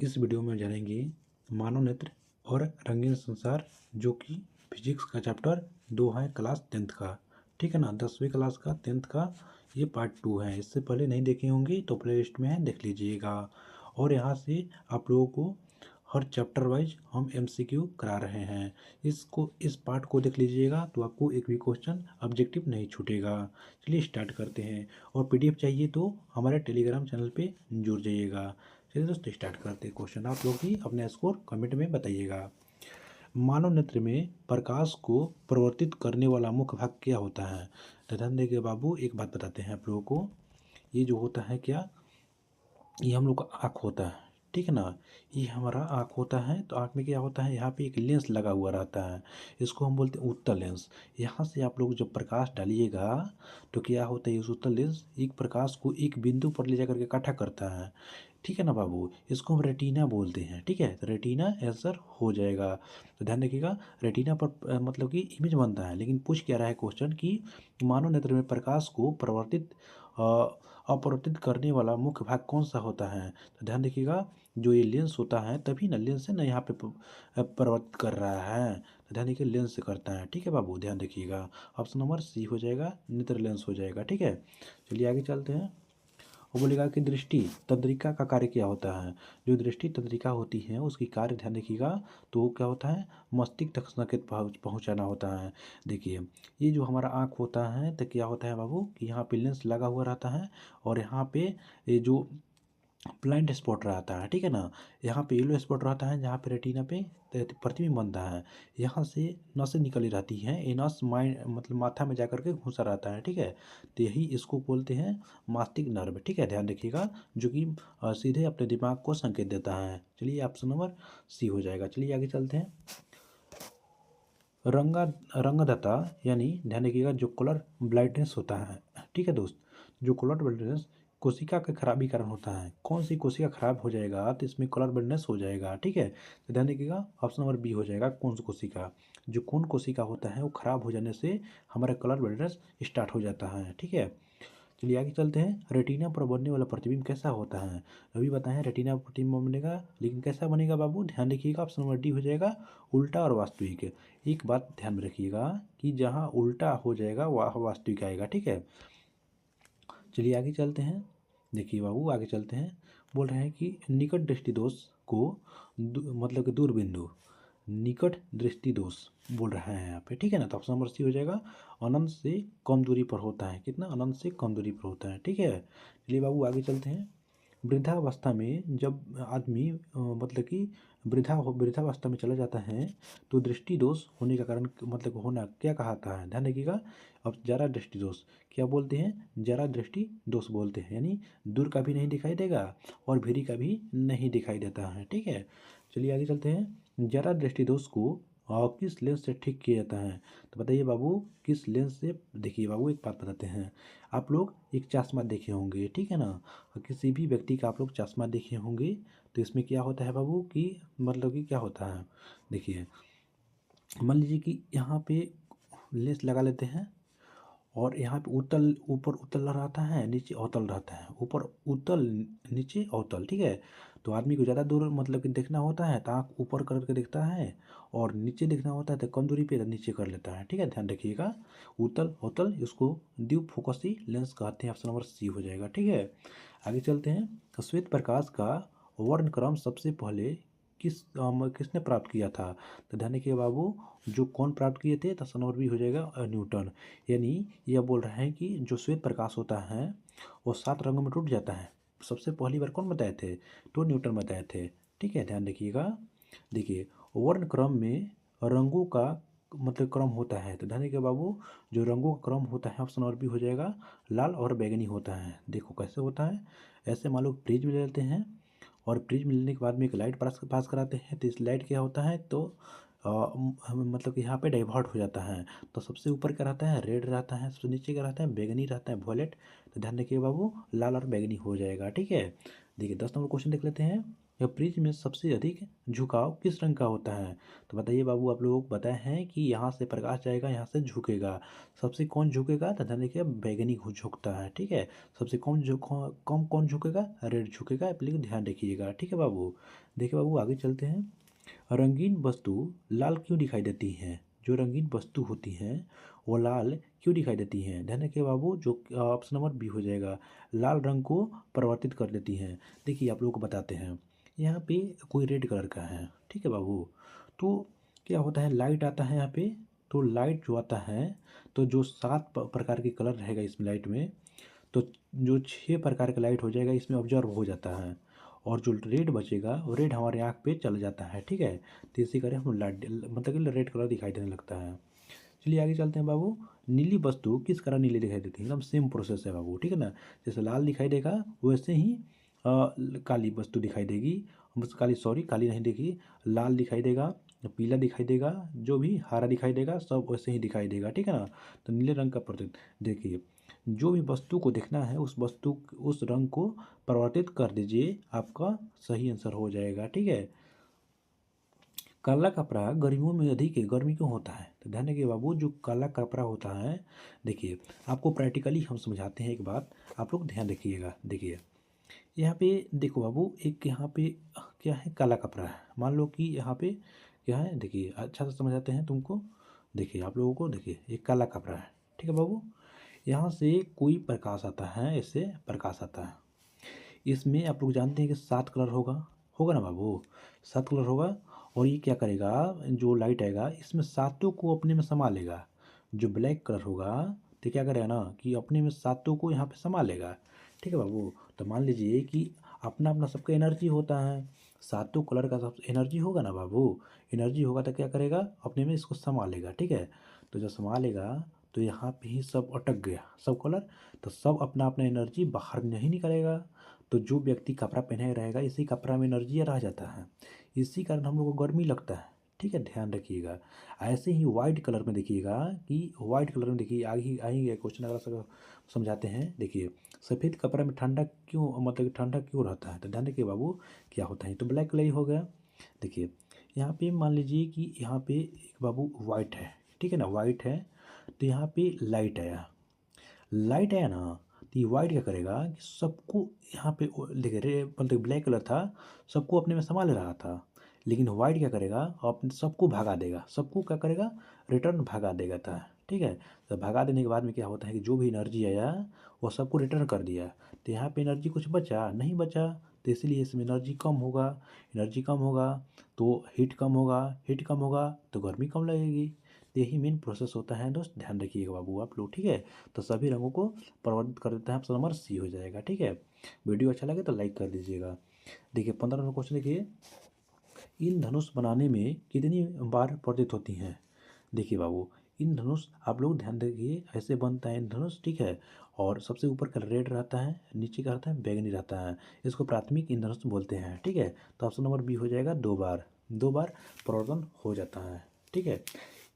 इस वीडियो में जानेंगे मानव नेत्र और रंगीन संसार, जो कि फिजिक्स का चैप्टर 2 है, क्लास 10th का। ठीक है ना, 10वीं क्लास का 10th का ये पार्ट 2 है। इससे पहले नहीं देखे होंगे तो प्ले लिस्ट में है, देख लीजिएगा। और यहाँ से आप लोगों को हर चैप्टर वाइज हम MCQ करा रहे हैं। इस पार्ट को देख लीजिएगा तो आपको एक भी क्वेश्चन ऑब्जेक्टिव नहीं छूटेगा। चलिए स्टार्ट करते हैं। और PDF चाहिए तो हमारे टेलीग्राम चैनल पे जुड़ जाइएगा। चलिए दोस्तों स्टार्ट करते हैं। क्वेश्चन आप लोग भी अपने स्कोर कमेंट में बताइएगा। मानव नेत्र में प्रकाश को परिवर्तित करने वाला मुख्य भाग क्या होता है? तो ध्यान देखिए बाबू, एक बात बताते हैं आप लोगों को। ये जो होता है क्या, ये हम लोग का आँख होता है, ठीक है ना। ये हमारा आँख होता है। तो आँख में क्या होता है, यहाँ पे एक लेंस लगा हुआ रहता है। इसको हम बोलते हैं उत्तल लेंस। यहाँ से आप लोग जब प्रकाश डालिएगा तो क्या होता है, इस उत्तल लेंस एक प्रकाश को एक बिंदु पर ले जाकर के इकट्ठा करता है। ठीक है ना बाबू, इसको हम रेटिना बोलते हैं। ठीक है, तो रेटिना आंसर हो जाएगा। तो ध्यान रखिएगा, रेटिना पर मतलब कि इमेज बनता है। लेकिन पूछ क्या रहा है क्वेश्चन कि मानव नेत्र में प्रकाश को अपवर्तित करने वाला मुख्य भाग कौन सा होता है? तो ध्यान देखिएगा, जो ये लेंस होता है, तभी ना लेंस से ना यहाँ पे परिवर्तित कर रहा है। तो ध्यान देखिए, लेंस से करता है। ठीक है बाबू, ध्यान रखिएगा। ऑप्शन नंबर सी हो जाएगा, नेत्र लेंस हो जाएगा। ठीक है, चलिए आगे चलते हैं। वो बोलेगा कि दृष्टि तंत्रिका का कार्य क्या होता है? जो दृष्टि तंत्रिका होती है उसकी कार्य ध्यान रखिएगा, तो वो क्या होता है, मस्तिष्क तक संकेत पहुंचाना होता है। देखिए, ये जो हमारा आँख होता है तो क्या होता है बाबू कि यहाँ पे लेंस लगा हुआ रहता है। और यहाँ पे ये जो ब्लाइंड स्पॉट रहता है, ठीक है ना, यहाँ पे येलो स्पॉट रहता है जहाँ पे रेटिना पे प्रतिबिंब बनता है। यहाँ से नसें निकली रहती हैं, ये नस माइंड मतलब माथा में जाकर के घुसा रहता है। ठीक है, तो यही इसको बोलते हैं मस्तिष्क नर्व। ठीक है, ध्यान रखिएगा, जो कि सीधे अपने दिमाग को संकेत देता है। चलिए ऑप्शन नंबर सी हो जाएगा। चलिए आगे चलते हैं। रंगा रंगदाता यानी ध्यान रखिएगा, जो कलर ब्लाइंडनेस होता है, ठीक है दोस्त, जो कलर ब्लाइंडनेस कोशिका के खराबी कारण होता है। कौन सी कोशिका खराब हो जाएगा तो इसमें कलर ब्लाइंडनेस हो जाएगा। ठीक है, तो ध्यान रखिएगा, ऑप्शन नंबर बी हो जाएगा। कौन सी कोशिका, जो कौन कोशिका होता है वो खराब हो जाने से हमारा कलर ब्लाइंडनेस स्टार्ट हो जाता है। ठीक है, चलिए आगे चलते हैं। रेटिना पर बनने वाला प्रतिबिंब कैसा होता है? अभी बताएं, रेटिना पर प्रतिबिंब बनेगा, लेकिन कैसा बनेगा बाबू? ध्यान रखिएगा, ऑप्शन नंबर डी हो जाएगा, उल्टा और वास्तविक। एक बात ध्यान में रखिएगा कि जहाँ उल्टा हो जाएगा वह वास्तविक आएगा। ठीक है, चलिए आगे चलते हैं। देखिए बाबू, आगे चलते हैं। बोल रहे हैं कि निकट दृष्टि दोष को मतलब कि दूरबिंदु निकट दृष्टि दोष बोल रहे हैं यहाँ पे। ठीक है ना, तो ऑप्शन नंबर सी हो जाएगा, अनंत से कम दूरी पर होता है। कितना? अनंत से कम दूरी पर होता है। ठीक है, चलिए बाबू आगे चलते हैं। वृद्धावस्था में जब आदमी मतलब कि वृद्धावस्था में चला जाता है तो दृष्टि दोष होने का कारण मतलब होना क्या कहता है? ध्यान रखिएगा, अब जरा दृष्टि दोष क्या बोलते हैं? जरा दृष्टि दोष बोलते हैं, यानी दूर का भी नहीं दिखाई देगा और भीरी का भी नहीं दिखाई देता है। ठीक है, चलिए आगे चलते हैं। जरा दृष्टि दोष को किस लेंस से ठीक किया जाता है? तो बताइए बाबू, किस लेंस से? देखिए बाबू, एक बात बताते हैं, आप लोग एक चश्मा देखे होंगे, ठीक है ना, और किसी भी व्यक्ति का आप लोग चश्मा देखे होंगे, तो इसमें क्या होता है बाबू कि मतलब कि क्या होता है, देखिए, मान लीजिए कि यहाँ पे लेंस लगा लेते हैं और यहाँ पे उत्तल ऊपर उत्तल रहता है, नीचे अवतल रहता है। ऊपर उत्तल, नीचे अवतल। ठीक है, तो आदमी को ज़्यादा दूर मतलब कि देखना होता है तो आँख ऊपर करके देखता है, और नीचे देखना होता है तो कम दूरी पे नीचे कर लेता है। ठीक है, ध्यान रखिएगा, उत्तल अवतल, इसको द्विफोकसी लेंस कहते हैं। ऑप्शन नंबर सी हो जाएगा। ठीक है, आगे चलते हैं। श्वेत प्रकाश का वर्णक्रम सबसे पहले किसने प्राप्त किया था? तो ध्यान रखिए बाबू, जो कौन प्राप्त किए थे? तो ऑप्शन नंबर बी हो जाएगा, न्यूटन। यानी यह बोल रहे हैं कि जो श्वेत प्रकाश होता है वो 7 रंगों में टूट जाता है। सबसे पहली बार कौन बताए थे? तो न्यूटन बताए थे। ठीक है, ध्यान रखिएगा। देखिए, वर्ण क्रम में रंगों का मतलब क्रम होता है, तो ध्यान रखिए बाबू, जो रंगों का क्रम होता है, ऑप्शन नंबर बी हो जाएगा, लाल और बैंगनी होता है। देखो कैसे होता है, ऐसे मान लो प्रिज्म ले लेते हैं, और प्रिज्म लेने के बाद में एक लाइट पास कराते हैं, तो इस लाइट क्या होता है, तो मतलब कि यहाँ पे डाइवर्ट हो जाता है। तो सबसे ऊपर क्या रहता है? रेड रहता है। सबसे नीचे क्या रहता है? बैगनी रहता है, वॉयलेट। तो ध्यान रखिए बाबू, लाल और बैगनी हो जाएगा। ठीक है, देखिए 10 नंबर क्वेश्चन देख लेते हैं। या प्रिज्म में सबसे अधिक झुकाव किस रंग का होता है? तो बताइए बाबू, आप लोगों को पता है कि यहाँ से प्रकाश जाएगा, यहाँ से झुकेगा। सबसे कौन झुकेगा? तो ध्यान देखिए, बैगनी झुकता है, ठीक है। सबसे कम कौन झुकेगा? रेड झुकेगा, आप लोग ध्यान रखिएगा, ठीक है बाबू। देखिए बाबू, आगे चलते हैं। रंगीन वस्तु लाल क्यों दिखाई देती हैं? जो रंगीन वस्तु होती हैं वो लाल क्यों दिखाई देती हैं? ध्यान रखिए बाबू, जो ऑप्शन नंबर बी हो जाएगा, लाल रंग को परिवर्तित कर देती हैं। देखिए आप लोगों को बताते हैं, यहाँ पे कोई रेड कलर का है, ठीक है बाबू। तो क्या होता है, लाइट आता है यहाँ पे, तो लाइट जो आता है, तो जो 7 प्रकार के कलर रहेगा इसमें लाइट में, तो जो 6 प्रकार का लाइट हो जाएगा इसमें ऑब्जर्व हो जाता है, और जो रेड बचेगा वो रेड हमारे आँख पे चल जाता है, ठीक है। तो इसी कारण हम लाइट मतलब कि रेड कलर दिखाई देने लगता है। चलिए आगे चलते हैं बाबू। नीली वस्तु किस कारण नीली दिखाई देती है? एकदम सेम प्रोसेस है बाबू, ठीक है ना। जैसे लाल दिखाई देगा वैसे ही काली वस्तु दिखाई देगी, बस काली, सॉरी काली नहीं देगी, लाल दिखाई देगा, पीला दिखाई देगा, जो भी हरा दिखाई देगा, सब वैसे ही दिखाई देगा, ठीक है ना। तो नीले रंग का प्रतीक, देखिए जो भी वस्तु को देखना है उस रंग को परिवर्तित कर दीजिए, आपका सही आंसर हो जाएगा, ठीक है। काला कपड़ा गर्मियों में अधिक गर्मी क्यों होता है? तो ध्यान रखिए बाबू, जो काला कपड़ा होता है, देखिए आपको प्रैक्टिकली हम समझाते हैं एक बात, आप लोग ध्यान रखिएगा। देखिए यहाँ पे देखो बाबू, एक यहाँ पे क्या है, काला कपड़ा है। मान लो कि यहाँ पे क्या है, देखिए अच्छा से समझाते हैं तुमको। देखिए आप लोगों को, देखिए एक काला कपड़ा है, ठीक है बाबू। यहाँ से कोई प्रकाश आता है, इससे प्रकाश आता है। इसमें आप लोग जानते हैं कि 7 कलर होगा, होगा ना बाबू, 7 कलर होगा। और ये क्या करेगा, जो लाइट आएगा इसमें सातों को अपने में समा लेगा। जो ब्लैक कलर होगा तो क्या करेगा ना कि अपने में सातों को यहाँ पे समा लेगा, ठीक है बाबू। तो मान लीजिए कि अपना अपना सबका एनर्जी होता है, सातों कलर का सब एनर्जी होगा ना बाबू, एनर्जी होगा तो क्या करेगा, अपने में इसको समा लेगा, ठीक है। तो जब समा लेगा तो यहाँ पे ही सब अटक गया, सब कलर, तो सब अपना अपना एनर्जी बाहर नहीं निकलेगा। तो जो व्यक्ति कपड़ा पहने रहेगा इसी कपड़ा में एनर्जी रह जाता है, इसी कारण हम लोग को गर्मी लगता है, ठीक है, ध्यान रखिएगा। ऐसे ही वाइट कलर में देखिएगा, कि वाइट कलर में देखिए आगे आएंगे क्वेश्चन, अगर समझाते हैं। देखिए सफ़ेद कपड़ा में ठंडा क्यों, मतलब कि ठंडा क्यों रहता है? तो ध्यान रखिए बाबू, क्या होता है, तो ब्लैक कलर ही हो गया। देखिए यहाँ पे मान लीजिए कि यहाँ पे एक बाबू वाइट है, ठीक है ना, वाइट है, तो यहाँ पे लाइट आया, लाइट आया ना, तो ये वाइट क्या करेगा कि सबको यहाँ पे देखिए, मतलब ब्लैक कलर था, सबको अपने में समा ले रहा था। लेकिन वाइट क्या करेगा, अपने सबको भगा देगा, सबको क्या करेगा, रिटर्न भगा देगा था, ठीक है। तो भगा देने के बाद में क्या होता है कि जो भी एनर्जी आया वो सबको रिटर्न कर दिया। तो यहाँ पे एनर्जी कुछ बचा नहीं, बचा, तो इसलिए इसमें एनर्जी कम होगा, एनर्जी कम होगा तो हीट कम होगा, हीट कम होगा तो गर्मी कम लगेगी। तो यही मेन प्रोसेस होता है दोस्त, ध्यान रखिएगा बाबू आप लोग, ठीक है। तो सभी रंगों को परिवर्तित कर देता है, ऑप्शन नंबर सी हो जाएगा, ठीक है। वीडियो अच्छा लगे तो लाइक कर दीजिएगा। देखिए 15 नंबर क्वेश्चन देखिए, इन धनुष बनाने में कितनी बार प्रदत्त होती हैं? देखिए बाबू, इन धनुष आप लोग ध्यान रखिए, ऐसे बनता है इन धनुष, ठीक है। और सबसे ऊपर का रेड रहता है, नीचे का रहता है बैगनी रहता है, इसको प्राथमिक इंद्रधनुष बोलते हैं, ठीक है। तो ऑप्शन नंबर बी हो जाएगा, 2 बार, 2 बार परिवर्तन हो जाता है, ठीक है।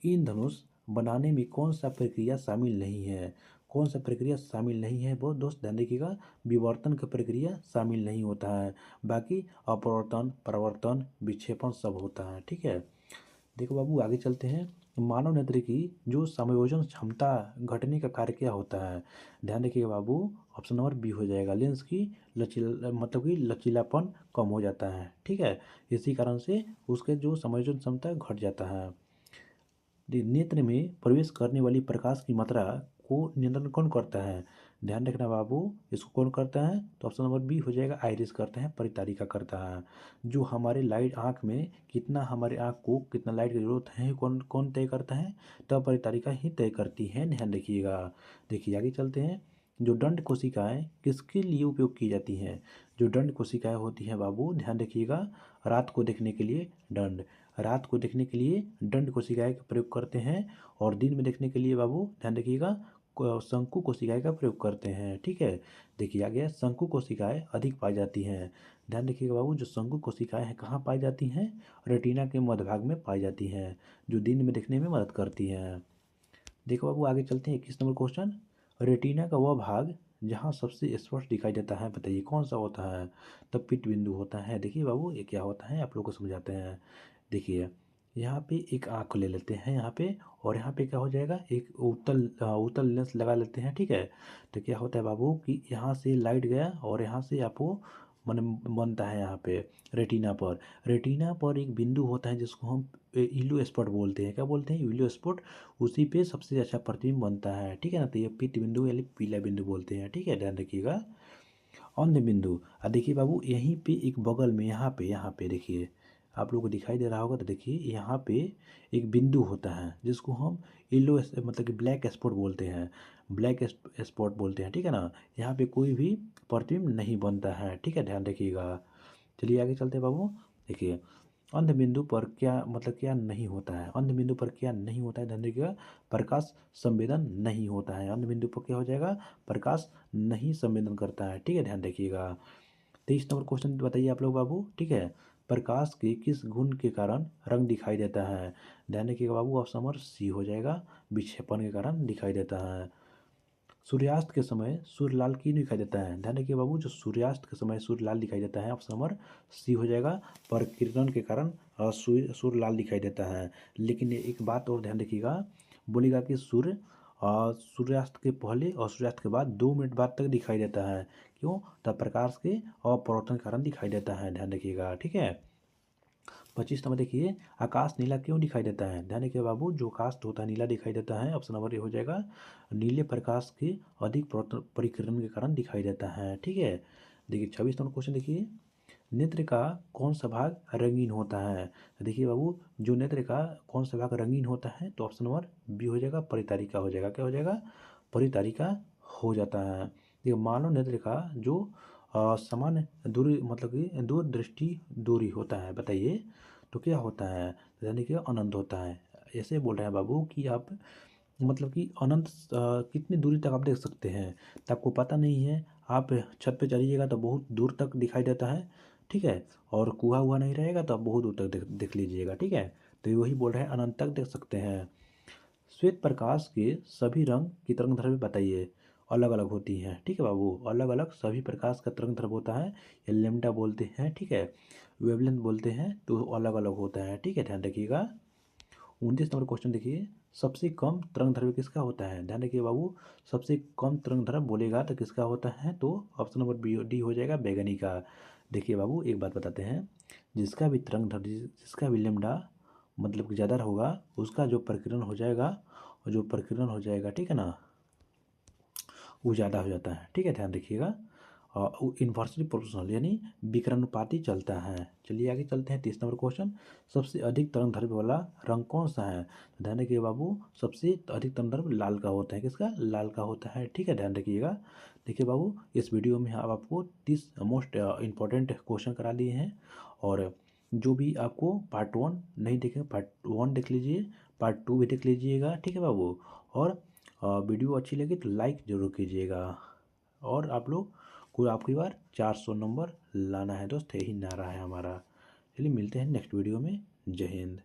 इन धनुष बनाने में कौन सा प्रक्रिया शामिल नहीं है? कौन सा प्रक्रिया शामिल नहीं है वो दोस्त, ध्यान रखिएगा, विवर्तन का प्रक्रिया शामिल नहीं होता है, बाकी अपवर्तन, परिवर्तन, विक्षेपण सब होता है, ठीक है। देखो बाबू आगे चलते हैं। मानव नेत्र की जो समायोजन क्षमता घटने का कार्य क्या होता है? ध्यान रखिएगा बाबू, ऑप्शन नंबर बी हो जाएगा, लेंस की मतलब कि लचीलापन कम हो जाता है, ठीक है। इसी कारण से उसके जो समायोजन क्षमता घट जाता है। नेत्र में प्रवेश करने वाली प्रकाश की मात्रा को नियंत्रण कौन करता है? ध्यान रखना बाबू, इसको कौन करता है? तो ऑप्शन नंबर बी हो जाएगा, आइरिस करते हैं, परितारिका करता है। जो हमारे लाइट आँख में कितना, हमारे आँख को कितना लाइट की जरूरत है, कौन कौन तय करता है? तो परितारिका ही तय करती है, ध्यान रखिएगा। देखिए आगे चलते हैं। जो दंड कोशिकाएं किसके लिए उपयोग की जाती हैं? जो दंड कोशिकाएं होती हैं बाबू, ध्यान रखिएगा, रात को देखने के लिए दंड, रात को देखने के लिए दंड कोशिकाएं का प्रयोग करते हैं, और दिन में देखने के लिए बाबू ध्यान रखिएगा शंकु कोशिकाएं का प्रयोग करते हैं, ठीक है। देखिए आगे शंकु कोशिकाएं अधिक पाई जाती हैं। ध्यान रखिएगा बाबू, जो शंकु कोशिकाएं हैं कहाँ पाई जाती हैं? रेटिना के मध्य भाग में पाई जाती हैं, जो दिन में देखने में मदद करती हैं। देखो बाबू आगे चलते हैं, 21 नंबर क्वेश्चन। रेटिना का वह भाग जहाँ सबसे स्पष्ट दिखाई देता है, बताइए कौन सा होता है? तब पित्त बिंदु होता है। देखिए बाबू ये क्या होता है आप लोग को समझाते हैं। देखिए यहाँ पे एक आँख को ले लेते हैं यहाँ पे, और यहाँ पे क्या हो जाएगा, एक उत्तल लेंस लगा लेते हैं, ठीक है। तो क्या होता है बाबू कि यहाँ से लाइट गया और यहाँ से आपको मन बनता है यहाँ पे रेटिना पर एक बिंदु होता है जिसको हम इल्लू स्पॉट बोलते हैं। क्या बोलते हैं? इल्लू स्पॉट। उसी पे सबसे अच्छा प्रतिबिंब बनता है, ठीक है ना। तो ये पित्त बिंदु यानी पीला बिंदु बोलते हैं, ठीक है, ध्यान रखिएगा। अंध बिंदु, देखिए बाबू यहीं पे एक बगल में यहाँ पे देखिए, आप लोगों को दिखाई दे रहा होगा, तो देखिए यहाँ पे एक बिंदु होता है जिसको हम मतलब कि ब्लैक स्पॉट बोलते हैं, ब्लैक स्पॉट बोलते हैं, ठीक है ना। यहाँ पे कोई भी प्रतिबिंब नहीं बनता है, ठीक है, ध्यान रखिएगा। चलिए आगे चलते हैं बाबू। देखिए अंध बिंदु पर क्या मतलब क्या नहीं होता है, अंध बिंदु पर क्या नहीं होता है, ध्यान रखिएगा। प्रकाश संवेदन नहीं होता है, अंध बिंदु पर क्या हो जाएगा, प्रकाश नहीं संवेदन करता है, ठीक है, ध्यान रखिएगा। 23 नंबर क्वेश्चन बताइए आप लोग बाबू, ठीक है। प्रकाश के किस गुण के कारण रंग दिखाई देता है? ध्यान रखिएगा बाबू, ऑप्शन नंबर सी हो जाएगा, विक्षेपण के कारण दिखाई देता है। सूर्यास्त के समय सूर्य लाल क्यों दिखाई देता है? ध्यान रखिए बाबू, जो सूर्यास्त के समय सूर्य लाल दिखाई देता है, ऑप्शन नंबर सी हो जाएगा, परिकिरण के कारण सूर्य लाल दिखाई देता है। लेकिन एक बात और ध्यान रखिएगा, बोलेगा कि सूर्यास्त के पहले और सूर्यास्त के बाद 2 मिनट बाद तक दिखाई देता है। क्यों? तब प्रकाश के अपवर्तन के कारण दिखाई देता है, ध्यान रखिएगा, ठीक है। 25 नंबर देखिए, आकाश नीला क्यों दिखाई देता है? ध्यान रखिए बाबू, जो आकाश होता है नीला दिखाई देता है, ऑप्शन नंबर ए हो जाएगा, नीले प्रकाश के अधिक परिकिरण के कारण दिखाई देता है, ठीक है। देखिए 26 नंबर क्वेश्चन देखिए, नेत्र का कौन सा भाग रंगीन होता है? देखिए बाबू, जो नेत्र का कौन सा भाग रंगीन होता है, तो ऑप्शन नंबर बी हो जाएगा, परितारिका हो जाएगा। क्या हो जाएगा? परितारिका हो जाता है। देखिए मानव नेत्र का जो सामान्य दूरी मतलब कि दूरदृष्टि दूरी होता है, बताइए तो क्या होता है? यानी कि अनंत होता है। ऐसे बोल रहे हैं बाबू कि आप मतलब कि अनंत कितनी दूरी तक आप देख सकते हैं, तो आपको पता नहीं है। आप छत पे चढ़िएगा तो बहुत दूर तक दिखाई देता है, ठीक है, और कुआ हुआ नहीं रहेगा तो आप बहुत दूर तक देख लीजिएगा, ठीक है। तो वही बोल रहे हैं अनंत तक देख सकते हैं। श्वेत प्रकाश के सभी रंग की तरंगदैर्घ्य बताइए। अलग अलग होती हैं, ठीक है बाबू, अलग अलग सभी प्रकाश का तरंगदैर्घ्य होता है, ये लेमडा बोलते हैं, ठीक है, वेवलेंथ बोलते हैं, तो अलग अलग होता है, ठीक है, ध्यान रखिएगा। 29 नंबर क्वेश्चन देखिए, सबसे कम तरंगदैर्घ्य किसका होता है? ध्यान रखिए बाबू, सबसे कम तरंगदैर्घ्य बोलेगा तो किसका होता है, तो ऑप्शन नंबर बी डी हो जाएगा, बैगनी का। देखिए बाबू एक बात बताते हैं, जिसका भी लेमडा मतलब कि ज़्यादा होगा, उसका जो प्रकीर्णन हो जाएगा, और जो प्रकीर्णन हो जाएगा, ठीक है ना, वो ज़्यादा हो जाता है, ठीक है, ध्यान रखिएगा। और वो इन्वर्सली प्रोपोर्शनल यानी विकर्णुपाती चलता है। चलिए आगे चलते हैं। 30 नंबर क्वेश्चन, सबसे अधिक तरंगदैर्घ्य वाला रंग कौन सा है? ध्यान रखिए बाबू, सबसे अधिक तरंगदैर्घ्य लाल का होता है, किसका? लाल का होता है, ठीक है, ध्यान रखिएगा। देखिए बाबू, इस वीडियो में हम आपको 30 मोस्ट इंपॉर्टेंट क्वेश्चन करा दिए हैं, और जो भी आपको पार्ट 1 नहीं देखे, पार्ट 1 देख लीजिए, पार्ट 2 भी देख लीजिएगा, ठीक है बाबू। और वीडियो अच्छी लगी तो लाइक ज़रूर कीजिएगा, और आप लोग को आपकी बार 400 नंबर लाना है दोस्त, यही नारा है हमारा। चलिए मिलते हैं नेक्स्ट वीडियो में। जय हिंद।